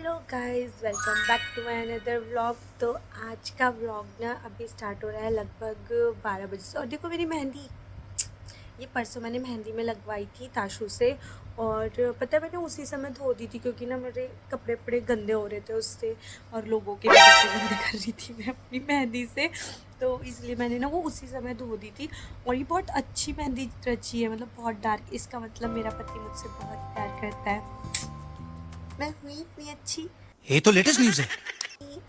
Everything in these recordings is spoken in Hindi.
Hello guys, welcome back to my another vlog. तो आज का व्लॉग ना अभी स्टार्ट हो रहा है लगभग 12 बजे से। और देखो मेरी मेहंदी, ये परसों मैंने मेहंदी में लगवाई थी ताशू से। और पता है मैंने उसी समय धो दी थी क्योंकि ना मेरे कपड़े बड़े गंदे हो रहे थे उससे, और लोगों के भी कपड़े गंदे कर रही थी मैं अपनी मेहंदी से। तो इसलिए मैंने ना वो उसी समय धो दी थी। और ये बहुत अच्छी मेहंदी रची है, मतलब बहुत डार्क। इसका मतलब मेरा पति मुझसे बहुत प्यार करता है। मैं हुई इतनी अच्छी, ये तो लेटेस्ट न्यूज़ है।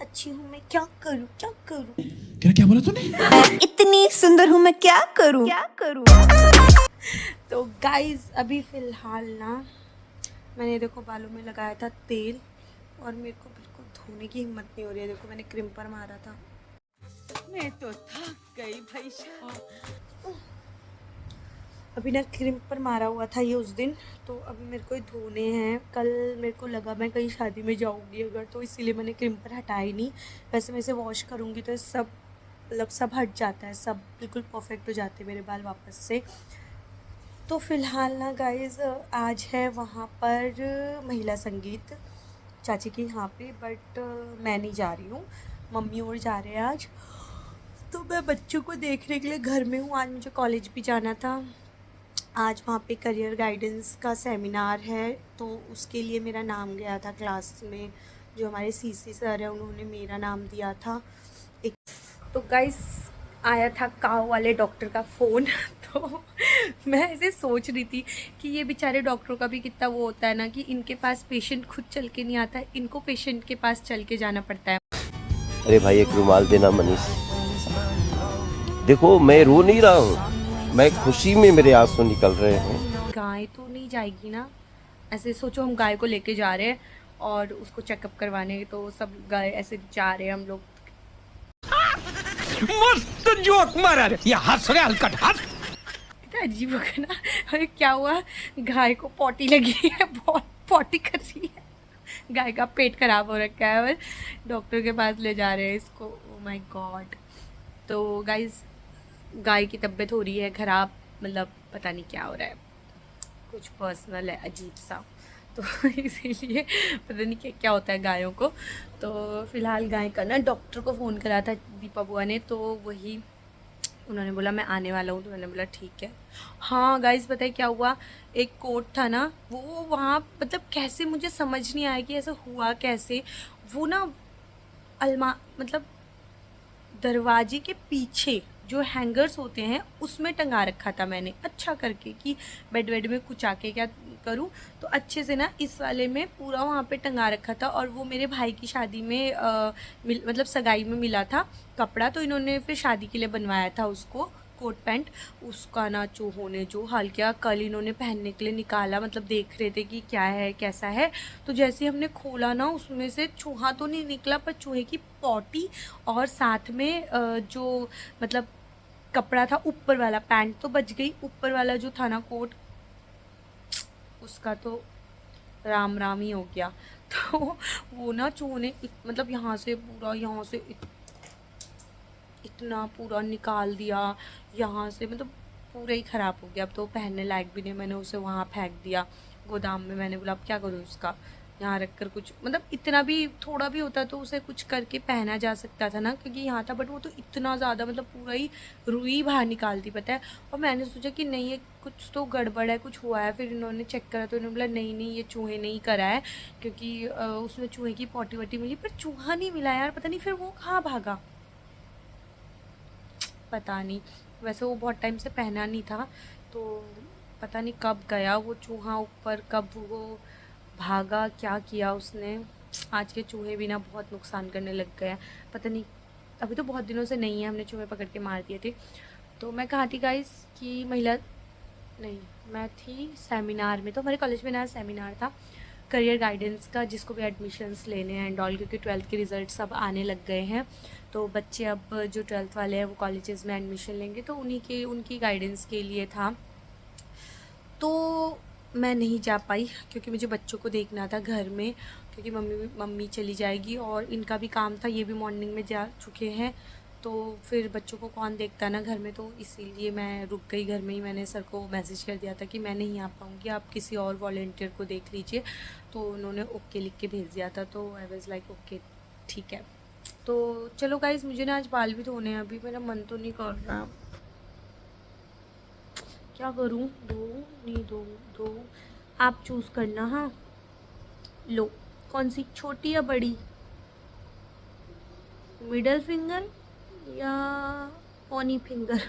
अच्छी हूँ मैं, क्या करूँ क्या करूँ। क्या बोला तूने? इतनी सुंदर हूँ मैं क्या करूँ। तो गाइस अभी फ़िलहाल ना मैंने देखो बालों में लगाया था तेल, और मेरे को बिल्कुल धोने की हिम्मत नहीं हो रही है। देखो मैंने क्रिम्पर मारा था, मैं तो थक गई भाई साहब। अभी ना क्रिम्पर मारा हुआ था ये उस दिन। तो अभी मेरे को ये धोने हैं। कल मेरे को लगा मैं कहीं शादी में जाऊंगी अगर, तो इसीलिए मैंने क्रिम्पर हटाया ही नहीं। वैसे मैं इसे वॉश करूँगी तो सब मतलब सब हट जाता है, सब बिल्कुल परफेक्ट हो जाते हैं मेरे बाल वापस से। तो फ़िलहाल ना गाइज़ आज है वहाँ पर महिला संगीत चाची के यहाँ पे, बट मैं नहीं जा रही हूँ, मम्मी और जा रहे हैं आज। तो मैं बच्चों को देखने के लिए घर में हूँ। आज मुझे कॉलेज भी जाना था। आज वहाँ पे करियर गाइडेंस का सेमिनार है, तो उसके लिए मेरा नाम गया था क्लास में। जो हमारे सीसी सर हैं उन्होंने मेरा नाम दिया था एक। तो गाइस आया था काव वाले डॉक्टर का फ़ोन तो मैं ऐसे सोच रही थी कि ये बेचारे डॉक्टरों का भी कितना वो होता है ना, कि इनके पास पेशेंट खुद चल के नहीं आता है, इनको पेशेंट के पास चल के जाना पड़ता है। अरे भाई एक रुमाल देना मनीष। देखो मैं रो नहीं रहा हूँ, मैं खुशी में मेरे आंसू निकल रहे हैं। गाय तो नहीं जाएगी ना, ऐसे सोचो हम गाय को लेके जा रहे हैं और उसको चेकअप करवाने, तो सब गाय ऐसे जा रहे हैं हम लोग। मस्त जोक मारा रे। ये हंस रहे हलकट हंस। कितना अजीब होगा ना। अरे क्या हुआ, गाय को पॉटी लगी है, बहुत पॉटी कर रही है। गाय का पेट खराब हो रखा है और डॉक्टर के पास ले जा रहे हैं इसको। Oh my God. तो गाइस गाय की तबीयत हो रही है ख़राब, मतलब पता नहीं क्या हो रहा है, कुछ पर्सनल है अजीब सा। तो इसीलिए पता नहीं क्या क्या होता है गायों को। तो फ़िलहाल गाय का ना डॉक्टर को फ़ोन करा था दीपा बुआ ने, तो वही उन्होंने बोला मैं आने वाला हूँ, तो मैंने बोला ठीक है। हाँ गाइस पता है क्या हुआ, एक कोट था ना वो वहाँ, मतलब कैसे मुझे समझ नहीं आया कि ऐसा हुआ कैसे। वो ना मतलब दरवाजे के पीछे जो हैंगर्स होते हैं उसमें टंगा रखा था मैंने, अच्छा करके कि बेड वेड में कुछ आके क्या करूँ। तो अच्छे से ना इस वाले में पूरा वहाँ पे टंगा रखा था, और वो मेरे भाई की शादी में मतलब सगाई में मिला था कपड़ा, तो इन्होंने फिर शादी के लिए बनवाया था उसको कोट पैंट। उसका ना चूहों ने जो हाल किया, कल इन्होंने पहनने के लिए निकाला, मतलब देख रहे थे कि क्या है कैसा है। तो जैसे ही हमने खोला ना उसमें से चूहा तो नहीं निकला, पर चूहे की पॉटी, और साथ में जो मतलब कपड़ा था ऊपर वाला, पैंट तो बच गई, ऊपर वाला जो था ना कोट, उसका तो राम राम ही हो गया। तो वो ना चूहे ने मतलब यहाँ से पूरा, यहाँ से इतना पूरा निकाल दिया यहाँ से, मतलब पूरा ही ख़राब हो गया। अब तो पहनने लायक भी नहीं, मैंने उसे वहाँ फेंक दिया गोदाम में। मैंने बोला अब क्या करूँ उसका, यहाँ रख कर कुछ, मतलब इतना भी थोड़ा भी होता तो उसे कुछ करके पहना जा सकता था ना, क्योंकि यहाँ था, बट वो तो इतना ज़्यादा मतलब पूरा ही रुई बाहर निकाल दी पता है। और मैंने सोचा कि नहीं ये कुछ तो गड़बड़ है, कुछ हुआ है। फिर इन्होंने चेक करा तो इन्होंने बोला नहीं नहीं ये चूहे ने ही करा है, क्योंकि उसमें चूहे की पॉटी वॉटी मिली, पर चूहा नहीं मिला यार, पता नहीं फिर वो कहाँ भागा, पता नहीं। वैसे वो बहुत टाइम से पहना नहीं था, तो पता नहीं कब गया वो चूहा ऊपर, कब वो भागा, क्या किया उसने। आज के चूहे भी ना बहुत नुकसान करने लग गए हैं, पता नहीं। अभी तो बहुत दिनों से नहीं है, हमने चूहे पकड़ के मार दिए थे। तो मैं कहाँ थी गाइस कि महिला नहीं, मैं थी सेमिनार में। तो हमारे कॉलेज में नया सेमिनार था करियर गाइडेंस का, जिसको भी एडमिशन्स लेने हैं एंड ऑल, क्योंकि 12th के रिज़ल्ट सब आने लग गए हैं। तो बच्चे अब जो 12th वाले हैं वो कॉलेजेस में एडमिशन लेंगे, तो उनकी गाइडेंस के लिए था। तो मैं नहीं जा पाई क्योंकि मुझे बच्चों को देखना था घर में, क्योंकि मम्मी चली जाएगी और इनका भी काम था, ये भी मॉर्निंग में जा चुके हैं। तो फिर बच्चों को कौन देखता ना घर में, तो इसीलिए मैं रुक गई घर में ही। मैंने सर को मैसेज कर दिया था कि मैं नहीं आ पाऊँगी, आप किसी और वॉलंटियर को देख लीजिए। तो उन्होंने ओके लिख के भेज दिया था, तो आई वाज लाइक ओके ठीक है। तो चलो गाइस, मुझे ना आज बाल भी धोने हैं, अभी मेरा मन तो नहीं कर रहा, क्या करूँ? दो नहीं दो आप चूज़ करना। हाँ लो, कौन सी, छोटी या बड़ी, मिडल फिंगर या पॉनी फिंगर?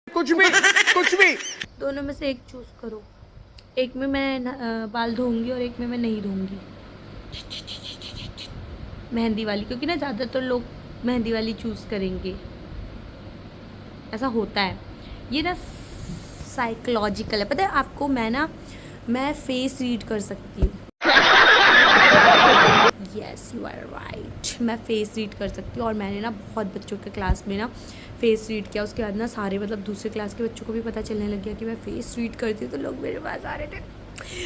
कुछ भी दोनों में से एक चूज़ करो। एक में मैं बाल धोऊंगी और एक में मैं नहीं धोऊंगी। मेहंदी वाली, क्योंकि ना ज़्यादातर लोग मेहंदी वाली चूज़ करेंगे, ऐसा होता है। ये ना साइकोलॉजिकल है, पता है आपको। मैं फेस रीड कर सकती हूँ। यस यू आर राइट, मैं फेस रीड कर सकती हूँ। और मैंने ना बहुत बच्चों के क्लास में ना फेस रीड किया, उसके बाद ना सारे मतलब दूसरे क्लास के बच्चों को भी पता चलने लग गया कि मैं फेस रीड करती हूँ, तो लोग मेरे पास आ रहे थे।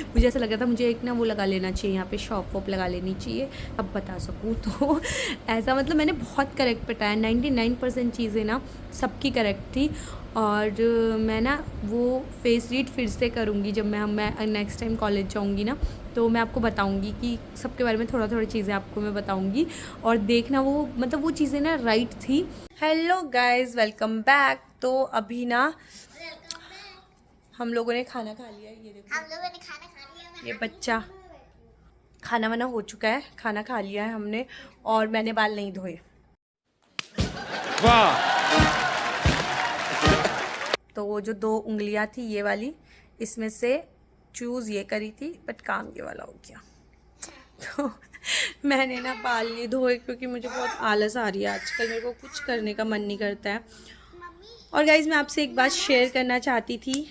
मुझे ऐसा लगा था मुझे एक ना वो लगा लेना चाहिए, यहाँ पे शॉप वॉप लगा लेनी चाहिए, अब बता सकूँ। तो ऐसा मतलब मैंने बहुत करेक्ट बताया, 99% चीज़ें ना सबकी करेक्ट थी। और मैं ना वो फेस रीड फिर से करूँगी जब मैं नेक्स्ट टाइम कॉलेज जाऊँगी ना, तो मैं आपको बताऊँगी कि सबके बारे में थोड़ा चीज़ें आपको मैं बताऊँगी, और देखना वो मतलब वो चीज़ें ना राइट थी। Hello guys, welcome back. तो अभी ना हम लोगों ने खाना खा लिया, ये देखो हम लोगों ने खाना खा लिया। ये बच्चा, खाना वाना हो चुका है, खाना खा लिया है हमने, और मैंने बाल नहीं धोए। वाह। तो वो जो 2 उंगलियां थी ये वाली, इसमें से चूज़ ये करी थी, बट काम ये वाला हो गया। तो मैंने ना बाल नहीं धोए क्योंकि मुझे बहुत आलस आ रही है आजकल, मेरे को कुछ करने का मन नहीं करता है। और गाइज मैं आपसे एक बात शेयर करना चाहती थी।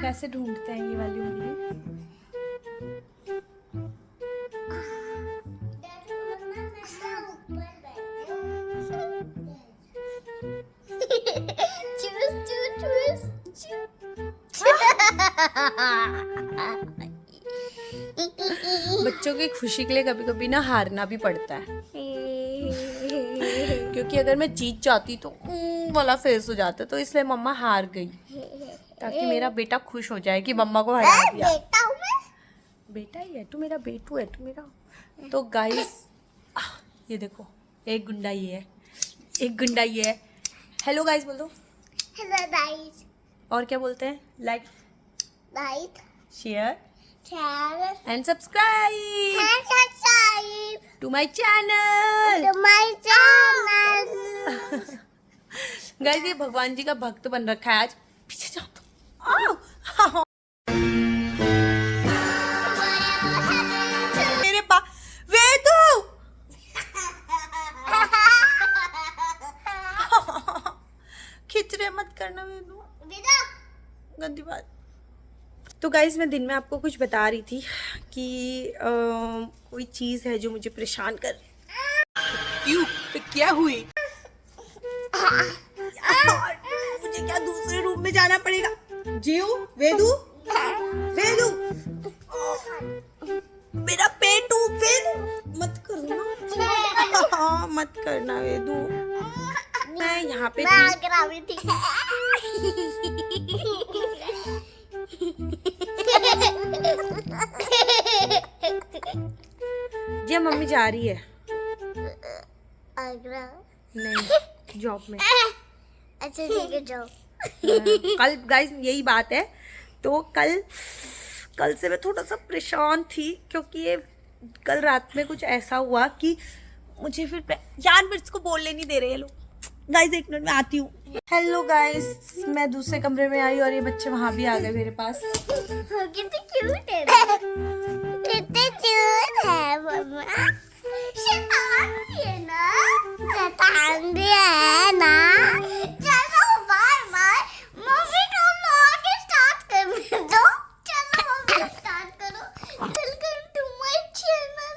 कैसे ढूंढते हैं ये वाली उंगली? बच्चों की खुशी के लिए कभी कभी ना हारना भी पड़ता है, क्योंकि अगर मैं जीत जाती तो वाला फेस हो जाता, तो इसलिए मम्मा हार गई ताकि मेरा बेटा खुश हो जाए कि मम्मा को हरा दिया। बेटा हूँ मैं। बेटा ही है तू, मेरा बेटू है तू मेरा। तो गाइस ये देखो, एक गुंडा ये है, एक गुंडा ये है। हेलो गाइस बोल दो। Hello guys. और क्या बोलते हैं? Like, share and subscribe to my channel. Guys ये भगवान जी का भक्त बन रखा है आज। पीछे जाओ तो। मेरे पा वेदू खिचरे मत करना वेदू, गंदी बात। तो गाइज मैं दिन में आपको कुछ बता रही थी कि कोई चीज़ है जो मुझे परेशान कर। क्यों? क्या हुई? मुझे क्या दूसरे रूम में जाना पड़ेगा? जीव, वेदू, वेदू, मेरा पेटू, वेदू मत करना, हाँ मत करना वेदू। मैं यहाँ पे थी। जी मम्मी जा रही है आगरा। नहीं जॉब में। अच्छा ठीक है जाओ। कल गाइस यही बात है, तो कल से मैं थोड़ा सा परेशान थी, क्योंकि ये कल रात में कुछ ऐसा हुआ कि मुझे फिर यार मेरे को बोलने नहीं दे रहे हैं लोग। गाइस एक मिनट में आती हूँ। हेलो गाइस, मैं दूसरे कमरे में आई और ये बच्चे वहाँ भी आ गए मेरे पास। कितने क्यूट है, कितने क्यूट है मम्मा। शैतान भी है ना, शैतान भी है ना। चलो बाय बाय मम्मी, तुम आगे स्टार्ट कर दो। चलो मम्मी स्टार्ट करो। Welcome to my channel,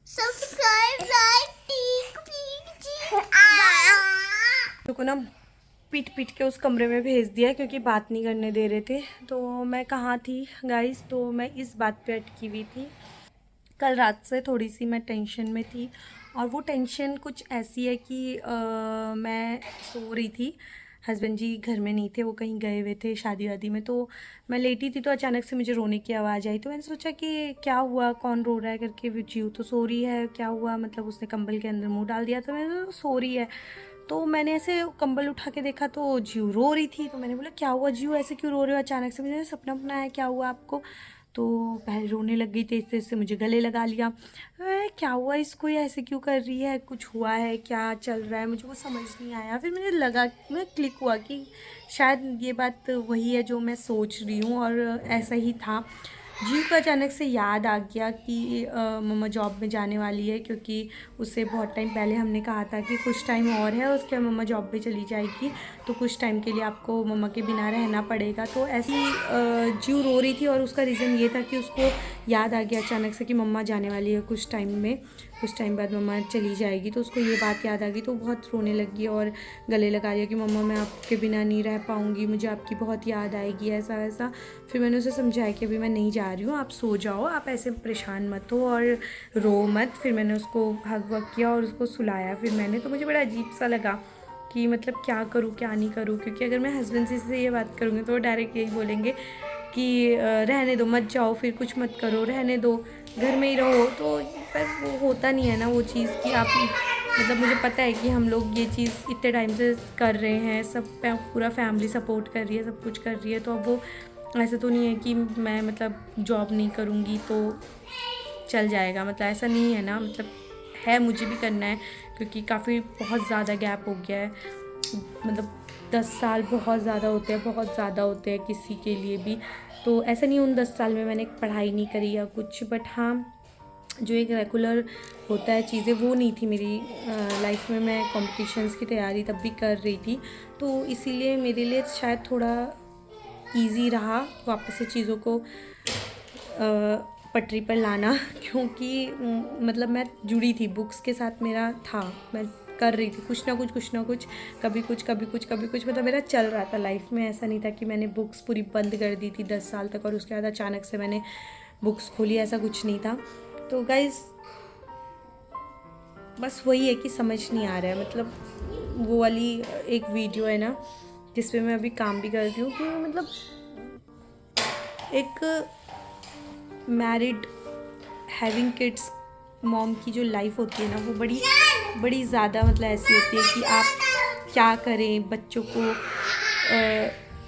subscribe like टिक पिक जी। को ना पीट के उस कमरे में भेज दिया क्योंकि बात नहीं करने दे रहे थे। तो मैं कहाँ थी गाइस, तो मैं इस बात पे अटकी हुई थी कल रात से थोड़ी सी मैं टेंशन में थी, और वो टेंशन कुछ ऐसी है कि मैं सो रही थी, हस्बैंड जी घर में नहीं थे, वो कहीं गए हुए थे शादी वादी में। तो मैं लेटी थी तो अचानक से मुझे रोने की आवाज़ आई। तो मैंने सोचा कि क्या हुआ, कौन रो रहा है करके। जीव तो सो रही है, क्या हुआ, मतलब उसने कंबल के अंदर मुंह डाल दिया। तो मैंने सो रही है, तो मैंने ऐसे कंबल उठा के देखा तो जीव रो रही थी। तो मैंने बोला क्या हुआ जीव, ऐसे क्यों रो रहे हो अचानक से, मुझे सपना अपना है, क्या हुआ आपको। तो पहले रोने लग गई, तेज तेज से मुझे गले लगा लिया। क्या हुआ इसको, ये ऐसे क्यों कर रही है, कुछ हुआ है क्या, चल रहा है, मुझे वो समझ नहीं आया। फिर मुझे लगा, मैं क्लिक हुआ कि शायद ये बात वही है जो मैं सोच रही हूँ, और ऐसा ही था। जीव को अचानक से याद आ गया कि मम्मा जॉब में जाने वाली है, क्योंकि उससे बहुत टाइम पहले हमने कहा था कि कुछ टाइम और है उसके बाद मम्मा जॉब पे चली जाएगी, तो कुछ टाइम के लिए आपको मम्मा के बिना रहना पड़ेगा। तो ऐसी जीव रो रही थी, और उसका रीज़न ये था कि उसको याद आ गया अचानक से कि मम्मा जाने वाली है कुछ टाइम में, कुछ टाइम बाद मम्मा चली जाएगी। तो उसको ये बात याद आ गई, तो बहुत रोने लगी और गले लगा लिया कि मम्मा मैं आपके बिना नहीं रह पाऊँगी, मुझे आपकी बहुत याद आएगी, ऐसा वैसा। फिर मैंने उसे समझाया कि अभी मैं नहीं जा रही हूँ, आप सो जाओ, आप ऐसे परेशान मत हो और रो मत। फिर मैंने उसको हग वग किया और उसको सुलाया। फिर मैंने, तो मुझे बड़ा अजीब सा लगा कि मतलब क्या करूँ क्या नहीं करूँ, क्योंकि अगर मैं हस्बैंड से ये बात करूँगी तो वो डायरेक्ट यही बोलेंगे कि रहने दो, मत जाओ, फिर कुछ मत करो, रहने दो, घर में ही रहो। तो पर वो होता नहीं है ना वो चीज़ कि आप, मतलब मुझे पता है कि हम लोग ये चीज़ इतने टाइम से कर रहे हैं, सब पूरा फैमिली सपोर्ट कर रही है, सब कुछ कर रही है। तो अब वो ऐसा तो नहीं है कि मैं मतलब जॉब नहीं करूँगी तो चल जाएगा, मतलब ऐसा नहीं है ना, मतलब है मुझे भी करना है, क्योंकि काफ़ी बहुत ज़्यादा गैप हो गया है। मतलब 10 साल बहुत ज़्यादा होते हैं, बहुत ज़्यादा होते हैं किसी के लिए भी। तो ऐसा नहीं उन 10 साल में मैंने पढ़ाई नहीं करी या कुछ, बट हाँ जो एक रेगुलर होता है चीज़ें वो नहीं थी मेरी लाइफ में। मैं कॉम्पिटिशन्स की तैयारी तब भी कर रही थी, तो इसीलिए मेरे लिए शायद थोड़ा इजी रहा वापस से चीज़ों को पटरी पर लाना, क्योंकि मतलब मैं जुड़ी थी बुक्स के साथ, मेरा था, मैं कर रही थी कुछ ना कुछ, कभी कुछ कभी कुछ कभी कुछ, मतलब मेरा चल रहा था लाइफ में। ऐसा नहीं था कि मैंने बुक्स पूरी बंद कर दी थी 10 साल तक और उसके बाद अचानक से मैंने बुक्स खोली, ऐसा कुछ नहीं था। तो गाइज़ बस वही है कि समझ नहीं आ रहा है, मतलब वो वाली एक वीडियो है ना जिस पे मैं अभी काम भी कर रही हूँ, कि मतलब एक मैरिड हैविंग किड्स मॉम की जो लाइफ होती है ना, वो बड़ी ज़्यादा मतलब ऐसी होती है कि आप क्या करें बच्चों को।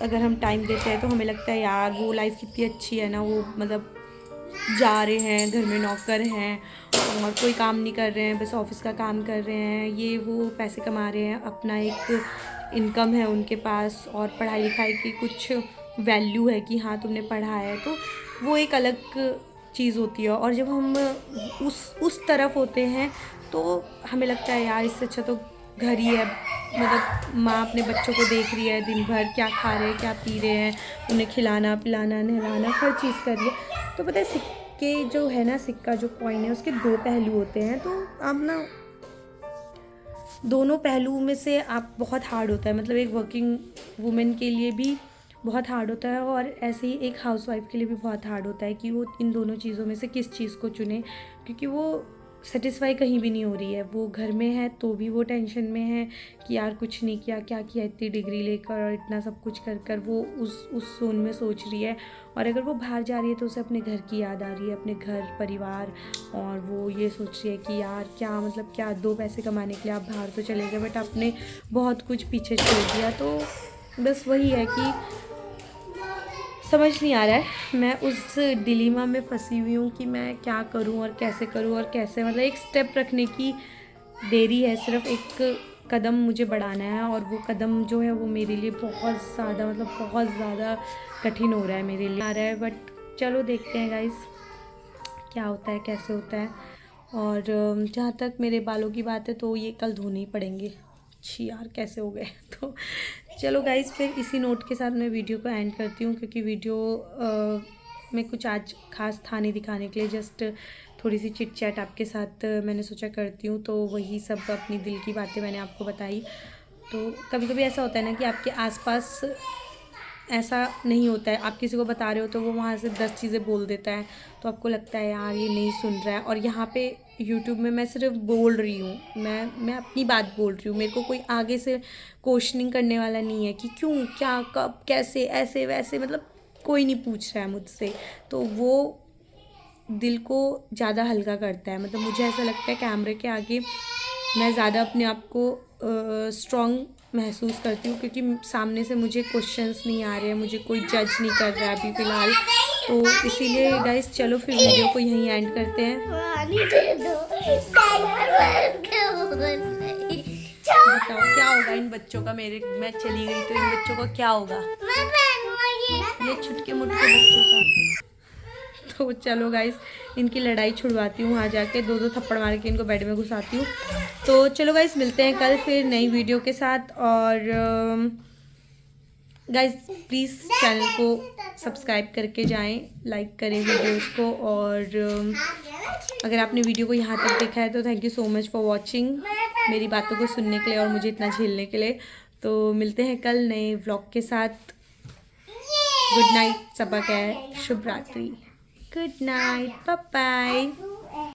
अगर हम टाइम देते हैं तो हमें लगता है यार वो लाइफ कितनी अच्छी है ना, वो मतलब जा रहे हैं, घर में नौकर हैं और कोई काम नहीं कर रहे हैं, बस ऑफिस का काम कर रहे हैं, ये वो पैसे कमा रहे हैं, अपना एक इनकम है उनके पास, और पढ़ाई लिखाई की कुछ वैल्यू है कि हाँ तुमने पढ़ा है, तो वो एक अलग चीज़ होती है। और जब हम उस तरफ होते हैं तो हमें लगता है यार इससे अच्छा तो घर ही है, मतलब माँ अपने बच्चों को देख रही है दिन भर, क्या खा रहे हैं क्या पी रहे हैं, उन्हें खिलाना पिलाना नहलाना हर चीज़ कर रही है। तो पता है सिक्के जो है ना, सिक्का जो कॉइन है उसके 2 पहलू होते हैं, तो आप ना दोनों पहलू में से आप बहुत हार्ड होता है, मतलब एक वर्किंग वुमेन के लिए भी बहुत हार्ड होता है और ऐसे ही एक हाउसवाइफ के लिए भी बहुत हार्ड होता है कि वो इन दोनों चीज़ों में से किस चीज़ को चुने, क्योंकि वो सेटिस्फाई कहीं भी नहीं हो रही है। वो घर में है तो भी वो टेंशन में है कि यार कुछ नहीं किया, क्या किया, इतनी डिग्री लेकर और इतना सब कुछ कर कर वो उस जोन में सोच रही है। और अगर वो बाहर जा रही है तो उसे अपने घर की याद आ रही है, अपने घर परिवार, और वो ये सोच रही है कि यार क्या मतलब क्या 2 पैसे कमाने के लिए आप बाहर तो चले गए बट आपने बहुत कुछ पीछे छोड़ दिया। तो बस वही है कि समझ नहीं आ रहा है, मैं उस डिलीमा में फंसी हुई हूँ कि मैं क्या करूँ और कैसे करूँ और कैसे, मतलब एक स्टेप रखने की देरी है, सिर्फ एक कदम मुझे बढ़ाना है और वो कदम जो है वो मेरे लिए बहुत ज़्यादा मतलब बहुत ज़्यादा कठिन हो रहा है मेरे लिए आ रहा है। बट चलो देखते हैं गाइस क्या होता है कैसे होता है। और जहाँ तक मेरे बालों की बात है तो ये कल धोने ही पड़ेंगे। छी यार कैसे हो गए। तो चलो गाइस फिर इसी नोट के साथ मैं वीडियो को एंड करती हूँ, क्योंकि वीडियो में कुछ आज खास था नहीं दिखाने के लिए, जस्ट थोड़ी सी चिट चैट आपके साथ मैंने सोचा करती हूँ, तो वही सब अपनी दिल की बातें मैंने आपको बताई। तो कभी कभी ऐसा होता है ना कि आपके आसपास ऐसा नहीं होता है। आप किसी को बता रहे हो तो वो वहाँ से 10 चीज़ें बोल देता है, तो आपको लगता है यार ये नहीं सुन रहा है। और यहाँ पे यूट्यूब में मैं सिर्फ बोल रही हूँ, मैं अपनी बात बोल रही हूँ। मेरे को कोई आगे से क्वेश्चनिंग करने वाला नहीं है कि क्यों, क्या, कब, कैसे, ऐसे वैसे, मतलब कोई नहीं पूछ रहा है मुझसे। तो वो दिल को ज़्यादा हल्का करता है। मतलब मुझे ऐसा लगता है कैमरे के आगे मैं ज़्यादा अपने आप को स्ट्रॉन्ग महसूस करती हूँ, क्योंकि सामने से मुझे क्वेश्चंस नहीं आ रहे हैं, मुझे कोई जज नहीं कर रहा है अभी फ़िलहाल। तो इसीलिए गाइस चलो फिर वीडियो को यहीं एंड करते हैं। पानी दे दो, डायपर बंद कर बोल। बताओ क्या होगा इन बच्चों का, मैं चली गई तो इन बच्चों का क्या होगा, मैं पहनूंगी ये छुटके मुटके बच्चों का। तो चलो गाइस इनकी लड़ाई छुड़वाती हूँ, वहाँ जाके 2-2 थप्पड़ मार के इनको बेड में घुसाती हूँ। तो चलो गाइस मिलते हैं कल फिर नई वीडियो के साथ। और गाइस प्लीज़ चैनल को सब्सक्राइब करके जाएं, लाइक करें वीडियोस को। और अगर आपने वीडियो को यहाँ तक देखा है तो thank you so much for watching, मेरी बातों को सुनने के लिए और मुझे इतना झेलने के लिए। तो मिलते हैं कल नए व्लॉग के साथ। गुड नाइट, सबा खैर, शुभ रात्रि, गुड नाइट, बाय बाय।